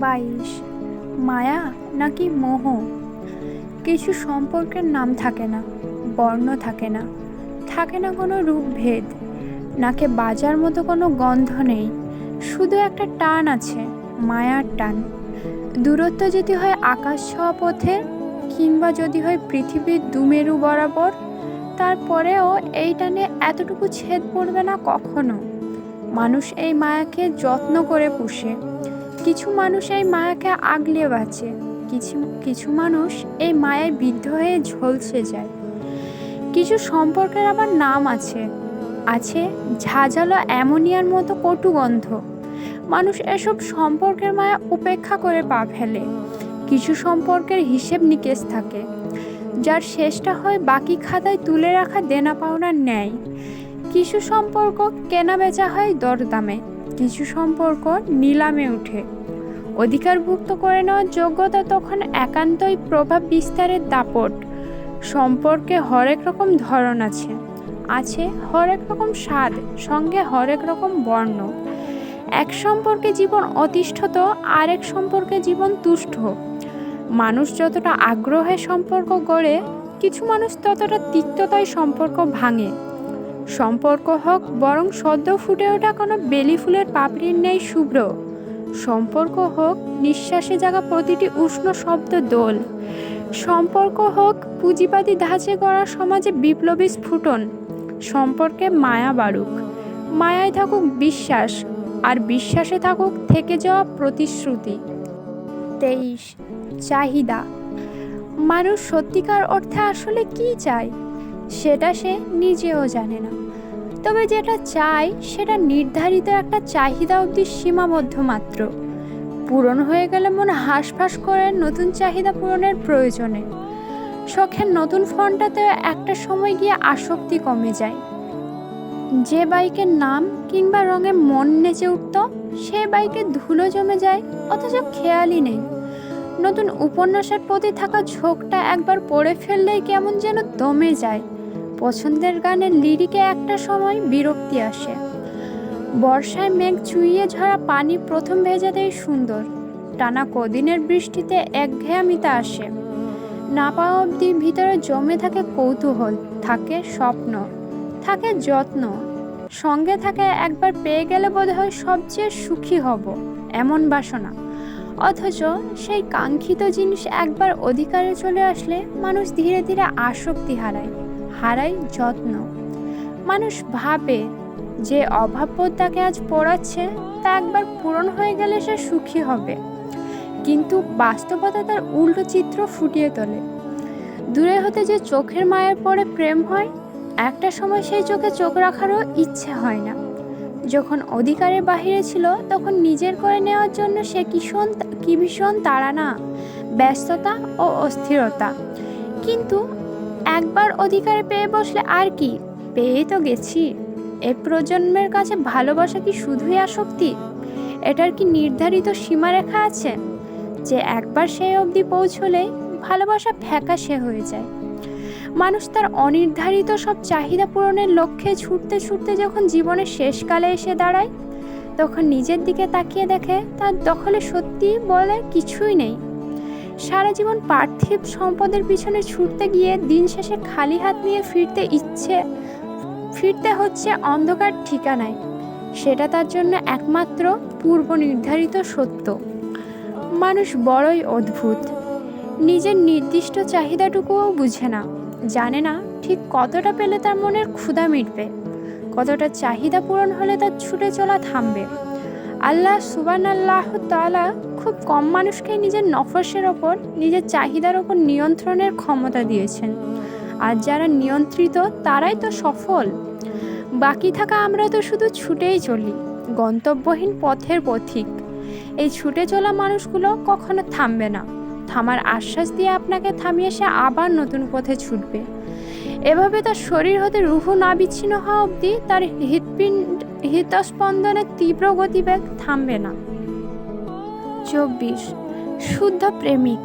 22 মায়া নাকি মোহ। কিছু সম্পর্কের নাম থাকে না, বর্ণ থাকে না, থাকে না কোনো রূপভেদ, নাকে বাজার মতো কোনো গন্ধ নেই, শুধু একটা টান আছে, মায়ার টান। দূরত্ব যদি হয় আকাশ ছোঁয়া পথে, কিংবা যদি হয় পৃথিবীর দুমেরু বরাবর, তারপরেও এই টানে এতটুকু ছেদ পড়বে না কখনো। মানুষ এই মায়াকে যত্ন করে পুষে, কিছু মানুষ এই মায়াকে আগলে বাঁচে, কিছু কিছু মানুষ এই মায়ায় বিদ্ধ হয়ে ঝলসে যায়। কিছু সম্পর্কের আবার নাম আছে, আছে ঝাঁঝালো অ্যামোনিয়ার মতো কটু গন্ধ। মানুষ এসব সম্পর্কের মায়া উপেক্ষা করে পা ফেলে। কিছু সম্পর্কের হিসেব নিকেশ থাকে, যার শেষটা হয় বাকি খাতায় তুলে রাখা দেনা পাওনার ন্যায়। কিছু সম্পর্ক কেনা বেচা হয় দরদামে, কিছু সম্পর্ক নিলামে ওঠে। অধিকারভুক্ত করে নেওয়ার যোগ্যতা তখন একান্তই প্রভাব বিস্তারের দাপট। সম্পর্কে হরেক রকম ধরন আছে, আছে হরেক রকম স্বাদ, সঙ্গে হরেক রকম বর্ণ। এক সম্পর্কে জীবন অতিষ্ঠত, আরেক সম্পর্কে জীবন তুষ্ট। মানুষ যতটা আগ্রহে সম্পর্ক গড়ে, কিছু মানুষ ততটা তিক্ততায় সম্পর্ক ভাঙে। সম্পর্ক হোক বরং সদ্য ফুটে ওঠা কোনো বেলি ফুলের পাপড়ির ন্যায় শুভ্র। সম্পর্ক হোক নিঃশ্বাসে জাগা প্রতিটি উষ্ণ শব্দ দোল। সম্পর্ক হোক পুঁজিবাদী ধাঁচে গড়া সমাজে বিপ্লবী স্ফুটন। সম্পর্কে মায়া বাড়ুক, মায়ায় থাকুক বিশ্বাস, আর বিশ্বাসে থাকুক থেকে যাওয়া প্রতিশ্রুতি। 23 চাহিদা। মানুষ সত্যিকার অর্থে আসলে কি চায় সেটা সে নিজেও জানে না, তবে যেটা চায় সেটা নির্ধারিত একটা চাহিদা অবধি সীমাবদ্ধ মাত্র। পূরণ হয়ে গেলে মন হাঁসফাঁস করে নতুন চাহিদা পূরণের প্রয়োজনে। শখের নতুন ফোনটাতে একটা সময় গিয়ে আসক্তি কমে যায়। যে বাইকের নাম কিংবা রঙে মন নেচে উঠত, সে বাইকে ধুলো জমে যায়, অথচ খেয়ালই নেই। নতুন উপন্যাসের প্রতি থাকা ঝোঁকটা একবার পড়ে ফেললেই কেমন যেন দমে যায়। পছন্দের গানের লিরিকে একটা সময় বিরক্তি আসে। বর্ষায় মেঘ চুইয়ে ঝরা পানি প্রথম ভেজাতেই সুন্দর, টানা কদিনের বৃষ্টিতে একঘেয়ামিতা আসে। না পাওয়া অবধি ভিতরে জমে থাকে কৌতূহল, থাকে স্বপ্ন, থাকে যত্ন, সঙ্গে থাকে একবার পেয়ে গেলে বোধহয় সবচেয়ে সুখী হব এমন বাসনা। অথচ সেই কাঙ্ক্ষিত জিনিস একবার অধিকারে চলে আসলে মানুষ ধীরে ধীরে আসক্তি হারায় যত্ন। মানুষ ভাবে যে অভাববোধ তাকে আজ পড়াচ্ছে তা একবার পূরণ হয়ে গেলে সে সুখী হবে, কিন্তু বাস্তবতা তার উল্টো চিত্র ফুটিয়ে তোলে। দূরে হতে যে চোখের মায়ের পরে প্রেম হয়, একটা সময় সেই চোখে চোখ রাখারও ইচ্ছে হয় না। যখন অধিকারের বাহিরে ছিল তখন নিজের করে নেওয়ার জন্য সে কি ভীষণ তাড়না, ব্যস্ততা ও অস্থিরতা। কিন্তু একবার অধিকারে পেয়ে বসলে আর কি, পেয়েই তো গেছি। এ প্রজন্মের কাছে ভালোবাসা কি শুধুই আসক্তি? এটার কি নির্ধারিত সীমারেখা আছে যে একবার সেই অবধি পৌঁছলেই ভালোবাসা ফ্যাকাশে হয়ে যায়? মানুষ তার অনির্ধারিত সব চাহিদা পূরণের লক্ষ্যে ছুটতে ছুটতে যখন জীবনের শেষকালে এসে দাঁড়ায়, তখন নিজের দিকে তাকিয়ে দেখে তার দখলে সত্যি বলে কিছুই নেই। সারা জীবন পার্থিব সম্পদের পিছনে ছুটতে গিয়ে দিন শেষে খালি হাত নিয়ে ফিরতে হচ্ছে অন্ধকার ঠিকানায়। সেটা তার জন্য একমাত্র পূর্ব নির্ধারিত সত্য। মানুষ বড়ই অদ্ভুত, নিজের নির্দিষ্ট চাহিদাটুকুও বুঝে না, জানে না ঠিক কতটা পেলে তার মনের ক্ষুধা মিটবে, কতটা চাহিদা পূরণ হলে তার ছুটে চলা থামবে। আল্লাহ সুবহানাল্লাহ তাআলা খুব কম মানুষকে নিজের নফসের ওপর, নিজের চাহিদার ওপর নিয়ন্ত্রণের ক্ষমতা দিয়েছেন, আর যারা নিয়ন্ত্রিত তারাই তো সফল। বাকি থাকা আমরা তো শুধু ছুটেই চলি, গন্তব্যহীন পথের পথিক। এই ছুটে চলা মানুষগুলো কখনো থামবে না, থামার আশ্বাস দিয়ে আপনাকে থামিয়ে সে আবার নতুন পথে ছুটবে। এভাবে তার শরীর হতে রুহ না বিচ্ছিন্ন হওয়া অবধি তার হৃদস্পন্দনের তীব্র গতিবেগ থামবে না। 24 শুদ্ধ প্রেমিক।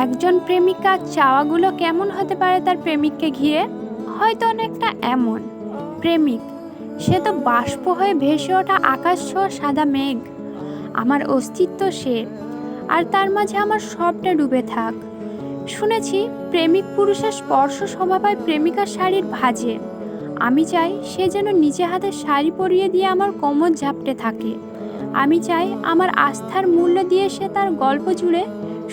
একজন প্রেমিকার চাওয়াগুলো কেমন হতে পারে তার প্রেমিককে ঘিরে? হয়তো অনেকটা এমন। প্রেমিক সে তো বাষ্প হয়ে ভেসে ওঠা আকাশ ছোঁয়া সাদা মেঘ। আমার অস্তিত্ব সে, আর তার মাঝে আমার সবটা ডুবে থাক। শুনেছি প্রেমিক পুরুষের স্পর্শ শোভা পায় প্রেমিকার শাড়ির ভাঁজে। আমি চাই সে যেন নিজে হাতে শাড়ি পরিয়ে দিয়ে আমার কোমর ঝাপটে থাকে। আমি চাই আমার আস্থার মূল্য দিয়ে সে তার গল্প জুড়ে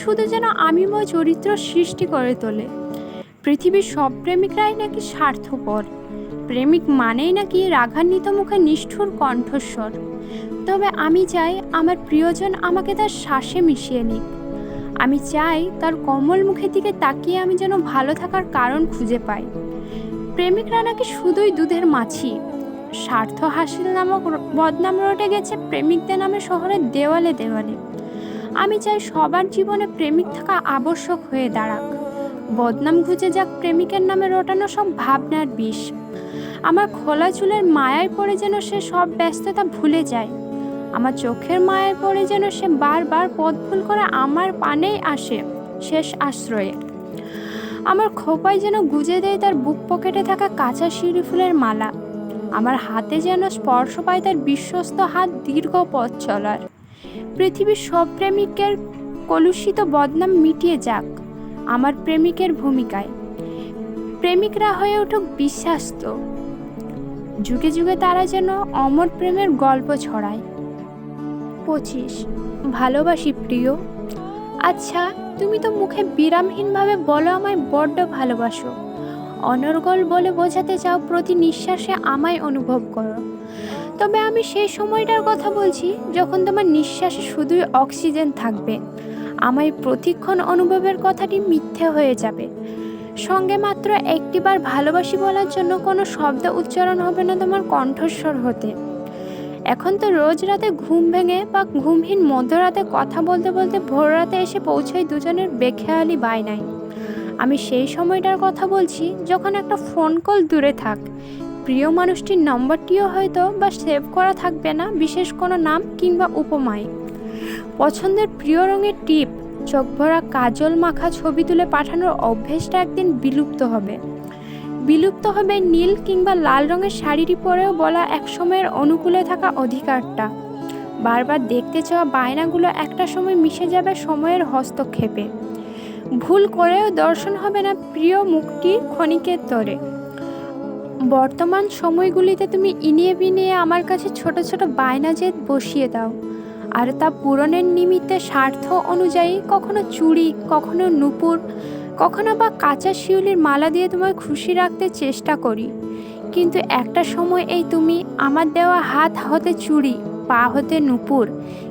শুধু যেন আমিময় চরিত্র সৃষ্টি করে তোলে। পৃথিবীর সব প্রেমিকরাই নাকি স্বার্থপর, প্রেমিক মানেই নাকি রাগান্বিত মুখে নিষ্ঠুর কণ্ঠস্বর। তবে আমি চাই আমার প্রিয়জন আমাকে তার শ্বাসে মিশিয়ে নিক। আমি চাই তার কোমল মুখের দিকে তাকিয়ে আমি যেন ভালো থাকার কারণ খুঁজে পাই। প্রেমিকরা নাকি শুধুই দুধের মাছি। স্বার্থ হাসিল নামক বদনাম রটে গেছে প্রেমিকদের নামে শহরের দেওয়ালে দেওয়ালে। আমি চাই সবার জীবনে প্রেমিক থাকা আবশ্যক হয়ে দাঁড়াক। বদনাম ঘুচে যাক প্রেমিকের নামে রটানো সব ভাবনার বিষ। আমার খোলা চুলের মায়ায় পড়ে যেন সে সব ব্যস্ততা ভুলে যায়। আমার চোখের মায়ায় পড়ে যেন সে বারবার পথ ভুল করে আমার পানেই আসে শেষ আশ্রয়ে। আমার খোপায় যেন গুজে দেয় তার বুক পকেটে থাকা কাঁচা শিউলি ফুলের মালা। আমার হাতে যেন স্পর্শ পায় তার বিশ্বস্ত হাত দীর্ঘ পথ চলার। পৃথিবীর সব প্রেমিকের কলুষিত বদনাম মিটিয়ে যাক আমার প্রেমিকের ভূমিকায়। প্রেমিকরা হয়ে উঠুক বিশ্বাস্ত, যুগে যুগে তারা যেন অমর প্রেমের গল্প ছড়ায়। 25 ভালোবাসি প্রিয়। আচ্ছা, তুমি তো মুখে বিরামহীনভাবে বলো আমায় বড্ড ভালোবাসো। অনর্গল বলে বোঝাতে চাও প্রতি নিঃশ্বাসে আমায় অনুভব করো। তবে আমি সেই সময়টার কথা বলছি যখন তোমার নিঃশ্বাসে শুধুই অক্সিজেন থাকবে। আমায় প্রতিক্ষণ অনুভবের কথাটি মিথ্যে হয়ে যাবে। সঙ্গে মাত্র একটিবার ভালোবাসি বলার জন্য কোনো শব্দ উচ্চারণ হবে না তোমার কণ্ঠস্বর হতে। এখন তো রোজ রাতে ঘুম ভেঙে বা ঘুমহীন মধ্যরাতে কথা বলতে বলতে ভোর রাতে এসে পৌঁছায় দুজনের বেখেয়ালি বায়নায়। আমি সেই সময়টার কথা বলছি যখন একটা ফোন কল দূরে থাক, প্রিয় মানুষটির নম্বরটিও হয়তো বা সেভ করা থাকবে না বিশেষ কোনো নাম কিংবা উপমায়। পছন্দের প্রিয় রঙের টিপ, চোখ ভরা কাজল মাখা ছবি তুলে পাঠানোর অভ্যেসটা একদিন বিলুপ্ত হবে। বিলুপ্ত হবে নীল কিংবা লাল রঙের শাড়িটি পরেও বলা একসময়ের অনুকূলে থাকা অধিকারটা। বারবার দেখতে চাওয়া বায়নাগুলো একটা সময় মিশে যাবে সময়ের হস্তক্ষেপে। ভুল করেও দর্শন হবে না প্রিয় মুখটি ক্ষণিকের তরে। বর্তমান সময়গুলিতে তুমি ইনিয়ে বিনিয়ে আমার কাছে ছোট ছোট বায়না জেদ বসিয়ে দাও, আর তা পূরণের নিমিত্তে স্বার্থ অনুযায়ী কখনো চুড়ি, কখনো নূপুর, কখনো বা কাঁচা শিউলির মালা দিয়ে তোমায় খুশি রাখতে চেষ্টা করি। কিন্তু একটা সময় এই তুমি আমার দেওয়া হাত হতে চুড়ি, পা হতে নূপুর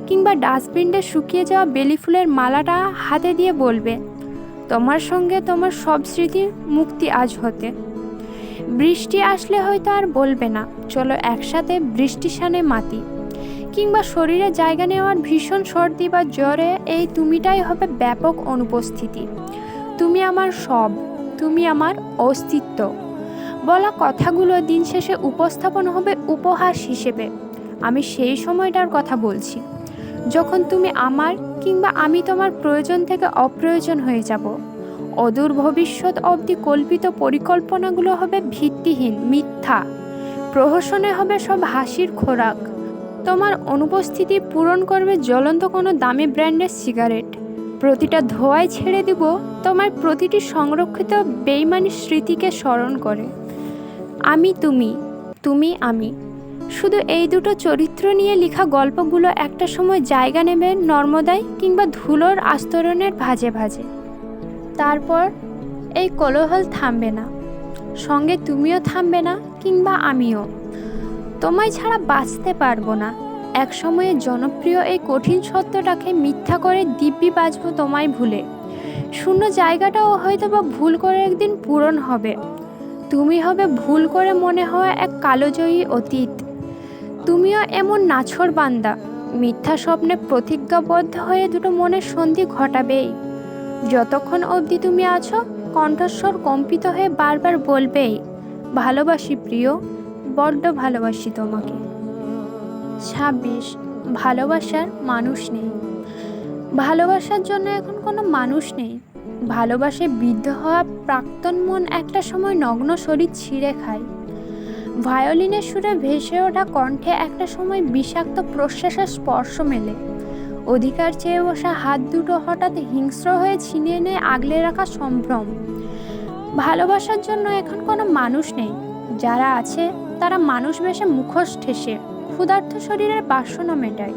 কিংবা ডাস্টবিনে শুকিয়ে যাওয়া বেলি ফুলের মালাটা হাতে দিয়ে বলবে, তোমার সঙ্গে তোমার সব স্মৃতির মুক্তি আজ হতে। বৃষ্টি আসলে হয়তো আর বলবে না, চলো একসাথে বৃষ্টি শানে মাতি। কিংবা শরীরে জায়গা নেওয়ার ভীষণ সর্দি বা জ্বরে এই তুমিটাই হবে ব্যাপক অনুপস্থিতি। তুমি আমার সব, তুমি আমার অস্তিত্ব। বলা কথাগুলো দিন শেষে উপস্থাপন হবে উপহাস হিসেবে। আমি সেই সময়টার কথা বলছি যখন তুমি আমার কিংবা আমি তোমার প্রয়োজন থেকে অপ্রয়োজন হয়ে যাব। অদূর ভবিষ্যৎ অবধি কল্পিত পরিকল্পনাগুলো হবে ভিত্তিহীন, মিথ্যা। প্রহসনে হবে সব হাসির খোরাক। তোমার অনুপস্থিতি পূরণ করবে জ্বলন্ত কোনো দামি ব্র্যান্ডের সিগারেট। প্রতিটা ধোঁয়ায় ছেড়ে দিব তোমার প্রতিটি সংরক্ষিত বেইমানি স্মৃতিকে স্মরণ করে। আমি তুমি, তুমি আমি। শুধু এই দুটো চরিত্র নিয়ে লেখা গল্পগুলো একটা সময় জায়গা নেবে নর্মদায় কিংবা ধুলোর আস্তরণের ভাঁজে ভাঁজে। তারপর এই কোলাহল থামবে না, সঙ্গে তুমিও থামবে না কিংবা আমিও। তোমায় ছাড়া বাঁচতে পারবো না। এক সময়ে জনপ্রিয় এই কঠিন সত্যটাকে মিথ্যা করে দিব্যি বাঁচব তোমায় ভুলে। শূন্য জায়গাটাও হয়তো বা ভুল করে একদিন পূরণ হবে। তুমি হবে ভুল করে মনে হওয়া এক কালোজয়ী অতীত। তুমিও এমন নাছোড় বান্দা, মিথ্যা স্বপ্নে প্রতিজ্ঞাবদ্ধ হয়ে দুটো মনের সন্ধি ঘটাবেই। যতক্ষণ অবধি তুমি আছো, কণ্ঠস্বর কম্পিত হয়ে বারবার বলবেই, ভালোবাসি প্রিয়, বড্ড ভালোবাসি তোমাকে। 26 ভালোবাসার মানুষ নেই। ভালোবাসার জন্য এখন কোনো মানুষ নেই। ভালোবাসায় বিদ্ধ হওয়া প্রাক্তন মন একটা সময় নগ্ন শরীর ছিঁড়ে খায়। ভায়োলিনের সুরে ভেসে ওঠা কণ্ঠে একটা সময় বিষাক্ত প্রশ্বাসের স্পর্শ মেলে। অধিকার চেয়ে বসা হাত দুটো হঠাৎ হিংস্র হয়ে ছিনিয়ে নেয় আগলে রাখা সম্ভ্রম। ভালোবাসার জন্য এখন কোনো মানুষ নেই, যারা আছে তারা মানুষ বেশে মুখোশ ঠেসে ক্ষুধার্ত শরীরের বাসনা মেটায়।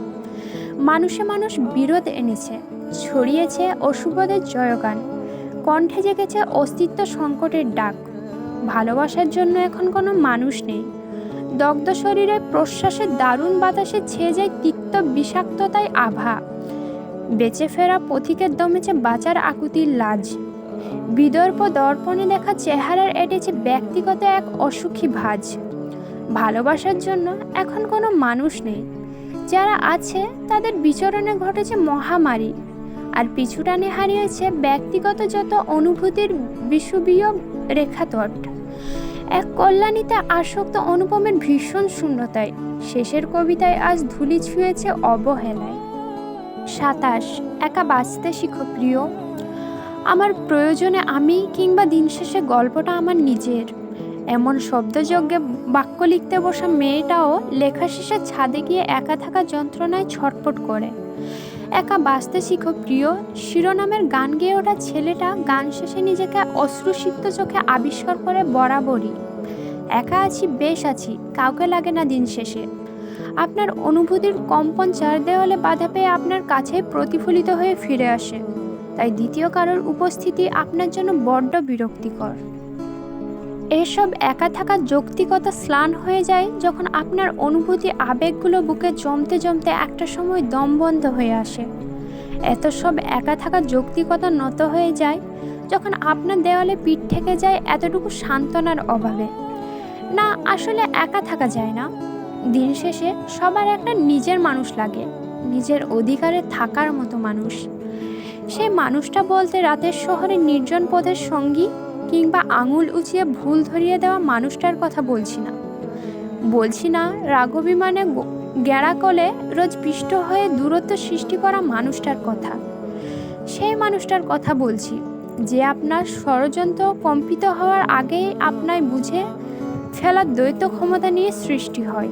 মানুষে মানুষ বিরোধ এনেছে, ছড়িয়েছে অশুভদের জয়গান, কণ্ঠে জেগেছে অস্তিত্ব সংকটের ডাক। ভালোবাসার জন্য এখন কোনো মানুষ নেই। দগ্ধ শরীরে প্রশ্বাসের দারুণ বাতাসে ছেয়ে যায় তিক্ত বিষাক্ততায় আভা। বেঁচে ফেরা পথিকের দমেছে বাঁচার আকুতির লাজ। বিদর্প দর্পণে দেখা চেহারার এঁটেছে ব্যক্তিগত এক অসুখী ভাঁজ। ভালোবাসার জন্য এখন কোনো মানুষ নেই, যারা আছে তাদের বিচরণে ঘটেছে মহামারী, আর পিছুটানে হারিয়েছে ব্যক্তিগত যত অনুভূতির বিষুবীয় রেখাতট। এক কল্যাণীতে আসক্ত অনুপমের ভীষণ শূন্যতায় শেষের কবিতায় আজ ধুলি ছুঁয়েছে অবহেলায়। 27 একা বাঁচতে শিখো প্রিয়। আমার প্রয়োজনে আমি কিংবা দিন শেষে গল্পটা আমার নিজের। এমন শব্দযজ্ঞে বাক্য লিখতে বসা মেয়েটাও লেখা শেষে ছাদে গিয়ে একা থাকা যন্ত্রণায় ছটফট করে। একা বাঁচতে শিখো প্রিয় শিরোনামের গান গেয়ে ওঠা ছেলেটা গান শেষে নিজেকে অশ্রুসিক্ত চোখে আবিষ্কার করে বরাবরই। একা আছি, বেশ আছি, কাউকে লাগে না দিন শেষে। আপনার অনুভূতির কম্পন চার দেওয়ালে বাধা পেয়ে আপনার কাছে প্রতিফলিত হয়ে ফিরে আসে, তাই দ্বিতীয় কারোর উপস্থিতি আপনার জন্য বড্ড বিরক্তিকর। এসব একা থাকার যৌক্তিকতা স্লান হয়ে যায় যখন আপনার অনুভূতি আবেগগুলো বুকে জমতে জমতে একটা সময় দম বন্ধ হয়ে আসে। এত সব একা থাকার যৌক্তিকতা নত হয়ে যায় যখন আপনার দেওয়ালে পিঠ থেকে যায় এতটুকু সান্ত্বনার অভাবে। না, আসলে একা থাকা যায় না। দিন শেষে সবার একটা নিজের মানুষ লাগে, নিজের অধিকারে থাকার মতো মানুষ। সেই মানুষটা বলতে রাতের শহরে নির্জন পথের সঙ্গী কিংবা আঙুল উঁচিয়ে ভুল ধরিয়ে দেওয়া মানুষটার কথা বলছি না রাগবিমানে গেঁড়া কলে রোজ পিষ্ট হয়ে দূরত্ব সৃষ্টি করা মানুষটার কথা। সেই মানুষটার কথা বলছি যে আপনার ষড়যন্ত্র কম্পিত হওয়ার আগেই আপনায় বুঝে ফেলার দ্বৈত ক্ষমতা নিয়ে সৃষ্টি হয়।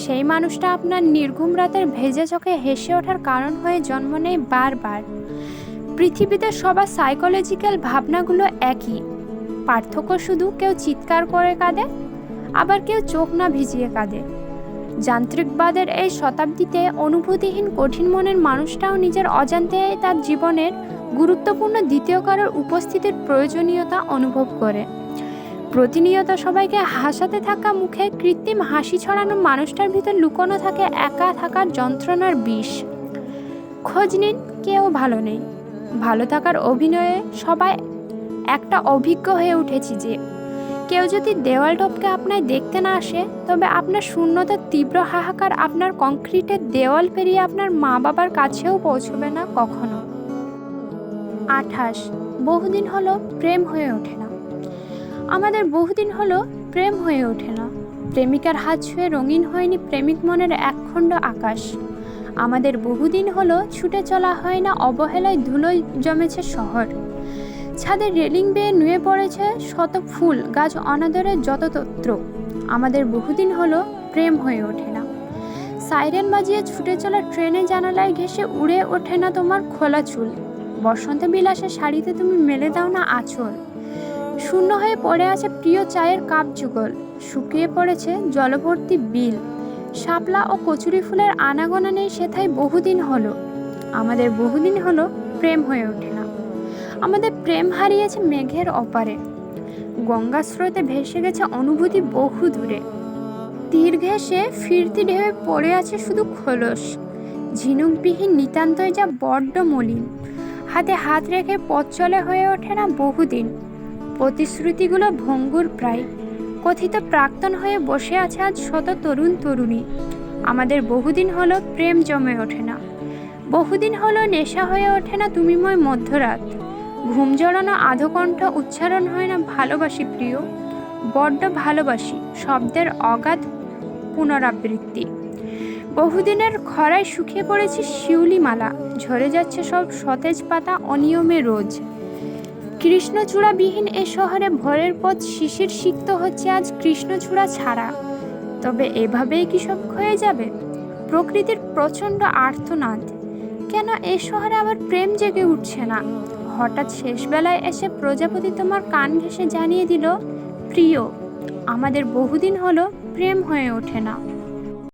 সেই মানুষটা আপনার নির্ঘুম রাতের ভেজা চোখে হেসে ওঠার কারণ হয়ে জন্ম নেয় বারবার। পৃথিবীতে সবার সাইকোলজিক্যাল ভাবনাগুলো একই, পার্থক্য শুধু কেউ চিৎকার করে কাঁদে, আবার কেউ চোখ না ভিজিয়ে কাঁদে। যান্ত্রিকবাদের এই শতাব্দীতে অনুভূতিহীন কঠিন মনের মানুষটাও নিজের অজান্তে তার জীবনের গুরুত্বপূর্ণ দ্বিতীয় কারোর উপস্থিতির প্রয়োজনীয়তা অনুভব করে। প্রতিনিয়ত সবাইকে হাসাতে থাকা মুখে কৃত্রিম হাসি ছড়ানো মানুষটার ভিতর লুকোনো থাকে একা থাকার যন্ত্রণার বিষ। খোঁজ নিন, কেউ ভালো নেই। ভালো থাকার অভিনয়ে সবাই একটা অভিজ্ঞ হয়ে উঠেছি যে কেউ যদি দেওয়াল টপকে আপনায় দেখতে না আসে, তবে আপনার শূন্যতার তীব্র হাহাকার আপনার কংক্রিটের দেওয়াল পেরিয়ে আপনার মা বাবার কাছেও পৌঁছবে না কখনো। 28 বহুদিন হলো প্রেম হয়ে ওঠে না। আমাদের বহুদিন হলো প্রেম হয়ে ওঠে না। প্রেমিকার হাত ছুঁয়ে রঙিন হয়নি প্রেমিক মনের একখণ্ড আকাশ। আমাদের বহুদিন হলো ছুটে চলা হয় না, অবহেলায় ধুলোয় জমেছে শহর। ছাদের রেলিং বেয়ে নুয়ে পড়েছে শত ফুল গাছ অনাদরে যতত্র। আমাদের বহুদিন হলো প্রেম হয়ে ওঠে না। সাইরেন বাজিয়ে ছুটে চলা ট্রেনে জানালায় ঘেঁষে উড়ে ওঠে না তোমার খোলা চুল। বসন্ত বিলাসে শাড়িতে তুমি মেলে দাও না আঁচল। শূন্য হয়ে পড়ে আছে প্রিয় চায়ের কাপ যুগল। শুকিয়ে পড়েছে জলভর্তি বিল। শাপলা ও কচুরি ফুলের আনাগোনা নেই সেথায় বহুদিন হলো। আমাদের বহুদিন হলো প্রেম হয়ে ওঠে না। আমাদের প্রেম হারিয়েছে মেঘের অপারে। গঙ্গা স্রোতে ভেসে গেছে অনুভূতি বহু দূরে। তীর ঘেঁষে ফিরতি ঢেউয়ে পড়ে আছে শুধু খোলস। ঝিনুকবিহীন নিতান্তই যা বড্ড মলিন। হাতে হাত রেখে পথ চলে হয়ে ওঠে না বহুদিন। প্রতিশ্রুতিগুলো ভঙ্গুর প্রায়। কথিত প্রাক্তন হয়ে বসে আছে আজ শত তরুণ তরুণী। আমাদের বহুদিন হলো প্রেম জমে ওঠে না। বহুদিন হলো নেশা হয়ে ওঠে না তুমিময় মধ্যরাত। ঘুম জড়ানো আধকণ্ঠ উচ্চারণ হয় না ভালোবাসি প্রিয়। বড্ড ভালোবাসি শব্দের অগাধ পুনরাবৃত্তি। বহুদিনের খরায় শুকিয়ে পড়েছি শিউলিমালা। ঝরে যাচ্ছে সব সতেজ পাতা অনিয়মে রোজ। কৃষ্ণচূড়াবিহীন এ শহরে ভোরের পথ শিশির সিক্ত হচ্ছে আজ কৃষ্ণচূড়া ছাড়া। তবে এভাবেই কি সব ক্ষয়ে যাবে? প্রকৃতির প্রচণ্ড আর্তনাদ। কেন এই শহরে আবার প্রেম জেগে উঠছে না? হঠাৎ শেষ বেলায় এসে প্রজাপতি তোমার কান ঘেঁষে জানিয়ে দিল, প্রিয়, আমাদের বহুদিন হলো প্রেম হয়ে ওঠে না।